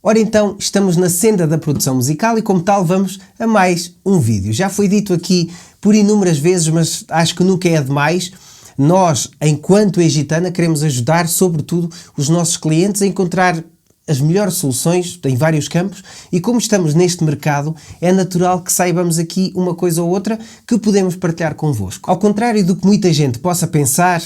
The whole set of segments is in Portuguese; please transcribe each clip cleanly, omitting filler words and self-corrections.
Ora então, estamos na senda da produção musical e como tal vamos a mais um vídeo. Já foi dito aqui por inúmeras vezes, mas acho que nunca é demais. Nós, enquanto Egitana, queremos ajudar sobretudo os nossos clientes a encontrar as melhores soluções em vários campos e como estamos neste mercado, é natural que saibamos aqui uma coisa ou outra que podemos partilhar convosco. Ao contrário do que muita gente possa pensar,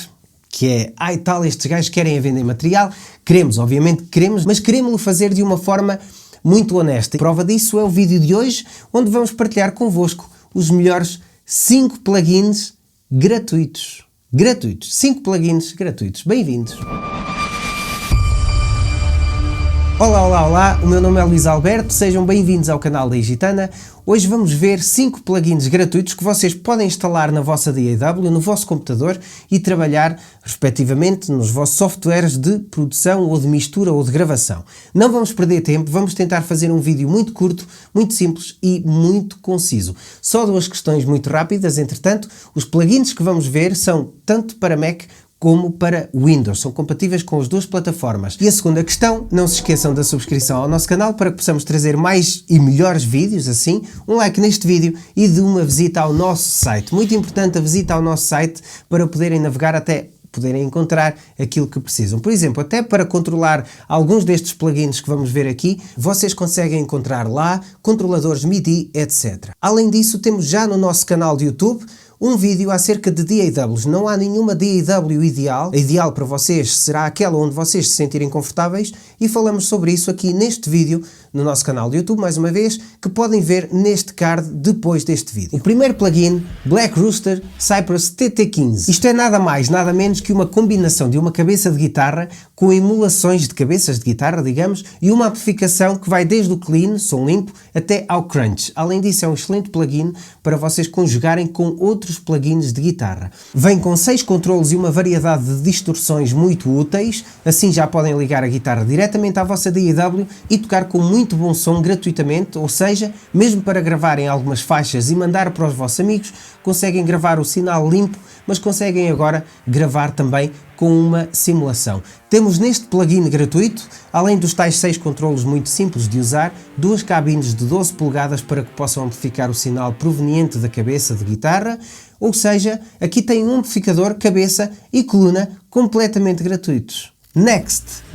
que é, ai tal, estes gajos querem vender material, queremos, obviamente queremos, mas queremos-lo fazer de uma forma muito honesta. A prova disso é o vídeo de hoje, onde vamos partilhar convosco os melhores 5 plugins gratuitos. 5 plugins gratuitos. Bem-vindos! Olá, o meu nome é Luís Alberto, sejam bem-vindos ao canal da Egitana. Hoje vamos ver 5 plugins gratuitos que vocês podem instalar na vossa DAW, no vosso computador e trabalhar, respectivamente, nos vossos softwares de produção ou de mistura ou de gravação. Não vamos perder tempo, vamos tentar fazer um vídeo muito curto, muito simples e muito conciso. Só 2 questões muito rápidas, entretanto, os plugins que vamos ver são tanto para Mac como para Windows, são compatíveis com as 2 plataformas. E a segunda questão, não se esqueçam da subscrição ao nosso canal para que possamos trazer mais e melhores vídeos assim, um like neste vídeo e de uma visita ao nosso site. Muito importante a visita ao nosso site para poderem navegar até poderem encontrar aquilo que precisam. Por exemplo, até para controlar alguns destes plugins que vamos ver aqui, vocês conseguem encontrar lá controladores MIDI, etc. Além disso, temos já no nosso canal de YouTube um vídeo acerca de DAWs. Não há nenhuma DAW ideal. A ideal para vocês será aquela onde vocês se sentirem confortáveis e falamos sobre isso aqui neste vídeo no nosso canal de YouTube, mais uma vez, que podem ver neste card depois deste vídeo. O primeiro plugin, Black Rooster Cypress TT15. Isto é nada mais, nada menos que uma combinação de uma cabeça de guitarra com emulações de cabeças de guitarra, digamos, e uma amplificação que vai desde o clean, som limpo, até ao crunch. Além disso, é um excelente plugin para vocês conjugarem com outros plugins de guitarra. Vem com 6 controles e uma variedade de distorções muito úteis, assim já podem ligar a guitarra diretamente à vossa DAW e tocar com muito bom som gratuitamente, ou seja, mesmo para gravarem algumas faixas e mandar para os vossos amigos, conseguem gravar o sinal limpo, mas conseguem agora gravar também com uma simulação. Temos neste plugin gratuito, além dos tais 6 controles muito simples de usar, 2 cabines de 12 polegadas para que possam amplificar o sinal proveniente da cabeça de guitarra, ou seja, aqui tem um amplificador, cabeça e coluna completamente gratuitos. Next!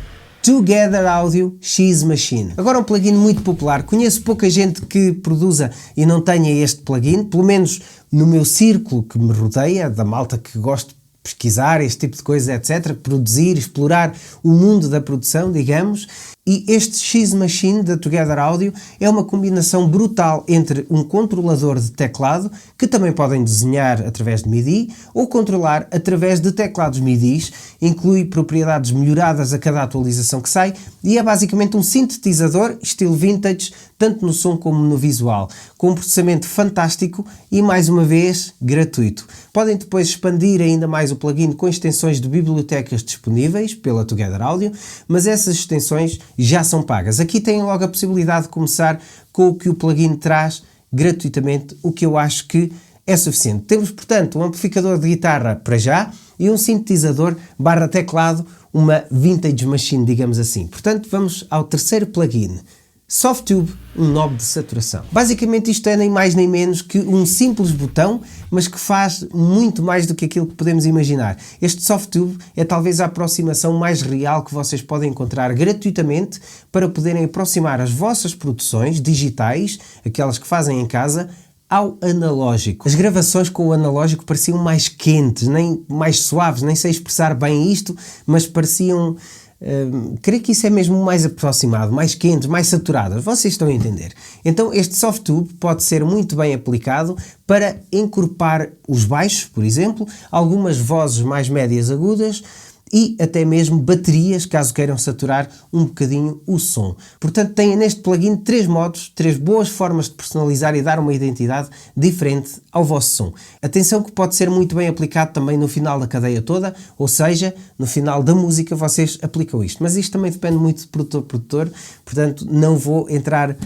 Together Audio X Machine. Agora um plugin muito popular. Conheço pouca gente que produza e não tenha este plugin, pelo menos no meu círculo que me rodeia, da malta que gosto de pesquisar este tipo de coisas, etc. Produzir, explorar o mundo da produção, digamos. E este X Machine da Together Audio é uma combinação brutal entre um controlador de teclado, que também podem desenhar através de MIDI, ou controlar através de teclados MIDI, inclui propriedades melhoradas a cada atualização que sai, e é basicamente um sintetizador estilo vintage, tanto no som como no visual, com um processamento fantástico e, mais uma vez, gratuito. Podem depois expandir ainda mais o plugin com extensões de bibliotecas disponíveis pela Together Audio, mas essas extensões já são pagas. Aqui têm logo a possibilidade de começar com o que o plugin traz gratuitamente, o que eu acho que é suficiente. Temos, portanto, um amplificador de guitarra para já e um sintetizador / teclado, uma vintage machine, digamos assim. Portanto, vamos ao terceiro plugin. Softube, um knob de saturação. Basicamente isto é nem mais nem menos que um simples botão, mas que faz muito mais do que aquilo que podemos imaginar. Este Softube é talvez a aproximação mais real que vocês podem encontrar gratuitamente para poderem aproximar as vossas produções digitais, aquelas que fazem em casa, ao analógico. As gravações com o analógico pareciam mais quentes, nem mais suaves, nem sei expressar bem isto, mas pareciam... creio que isso é mesmo mais aproximado, mais quentes, mais saturadas, vocês estão a entender. Então este Softube pode ser muito bem aplicado para encorpar os baixos, por exemplo, algumas vozes mais médias agudas e até mesmo baterias, caso queiram saturar um bocadinho o som. Portanto, têm neste plugin 3 modos, 3 boas formas de personalizar e dar uma identidade diferente ao vosso som. Atenção que pode ser muito bem aplicado também no final da cadeia toda, ou seja, no final da música vocês aplicam isto. Mas isto também depende muito de produtor a produtor, portanto não vou entrar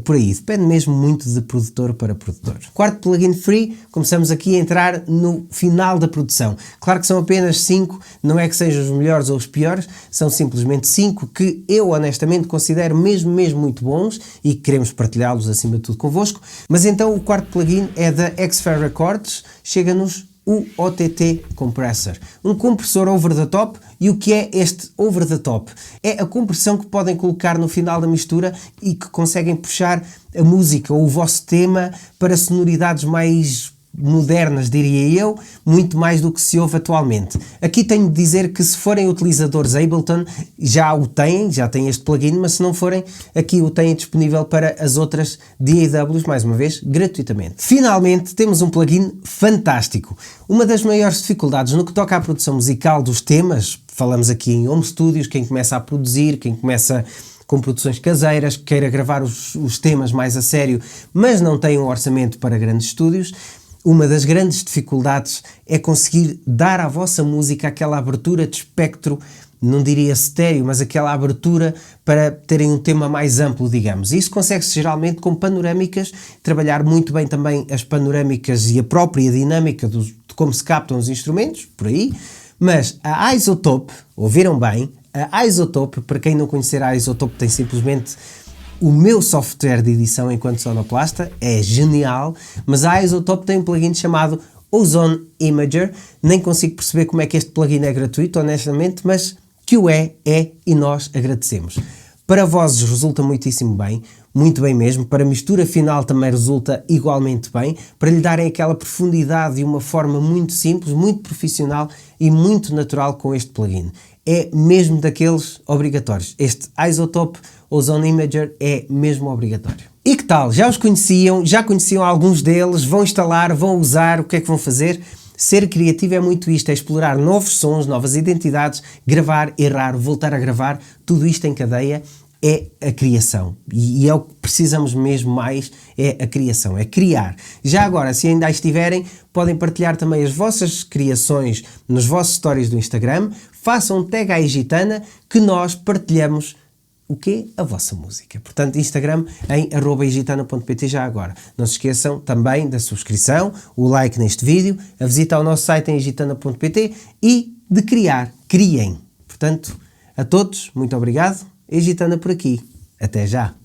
por aí. Depende mesmo muito de produtor para produtor. Quarto plugin free, começamos aqui a entrar no final da produção. Claro que são apenas 5, não é que sejam os melhores ou os piores, são simplesmente 5 que eu honestamente considero mesmo muito bons e que queremos partilhá-los acima de tudo convosco. Mas então o quarto plugin é da Xfer Records, chega-nos o OTT Compressor, um compressor over the top. E o que é este over the top? É a compressão que podem colocar no final da mistura e que conseguem puxar a música ou o vosso tema para sonoridades mais modernas, diria eu, muito mais do que se ouve atualmente. Aqui tenho de dizer que se forem utilizadores Ableton, já têm este plugin, mas se não forem, aqui o têm disponível para as outras DAWs, mais uma vez, gratuitamente. Finalmente, temos um plugin fantástico. Uma das maiores dificuldades no que toca à produção musical dos temas, falamos aqui em home studios, quem começa a produzir, quem começa com produções caseiras, que queira gravar os temas mais a sério, mas não tem um orçamento para grandes estúdios. Uma das grandes dificuldades é conseguir dar à vossa música aquela abertura de espectro, não diria estéreo, mas aquela abertura para terem um tema mais amplo, digamos. Isso consegue-se geralmente com panorâmicas, trabalhar muito bem também as panorâmicas e a própria dinâmica de como se captam os instrumentos, por aí. Mas a iZotope, ouviram bem, a iZotope, para quem não conhecer a iZotope, tem simplesmente o meu software de edição enquanto sonoplasta, é genial, mas a iZotope tem um plugin chamado Ozone Imager. Nem consigo perceber como é que este plugin é gratuito, honestamente, mas que o é e nós agradecemos. Para vozes resulta muitíssimo bem, muito bem mesmo. Para mistura final também resulta igualmente bem, para lhe darem aquela profundidade de uma forma muito simples, muito profissional e muito natural com este plugin. É mesmo daqueles obrigatórios. Este iZotope Ozone Imager é mesmo obrigatório. E que tal? Já os conheciam? Já conheciam alguns deles? Vão instalar? Vão usar? O que é que vão fazer? Ser criativo é muito isto, é explorar novos sons, novas identidades, gravar, errar, voltar a gravar, tudo isto em cadeia é a criação. E é o que precisamos mesmo mais, é a criação, é criar. Já agora, se ainda estiverem, podem partilhar também as vossas criações nos vossos stories do Instagram, façam um tag à Egitana que nós partilhamos o quê? A vossa música. Portanto, Instagram em @egitana.pt já agora. Não se esqueçam também da subscrição, o like neste vídeo, a visita ao nosso site em egitana.pt e de criar. Criem. Portanto, a todos, muito obrigado. Egitana por aqui. Até já.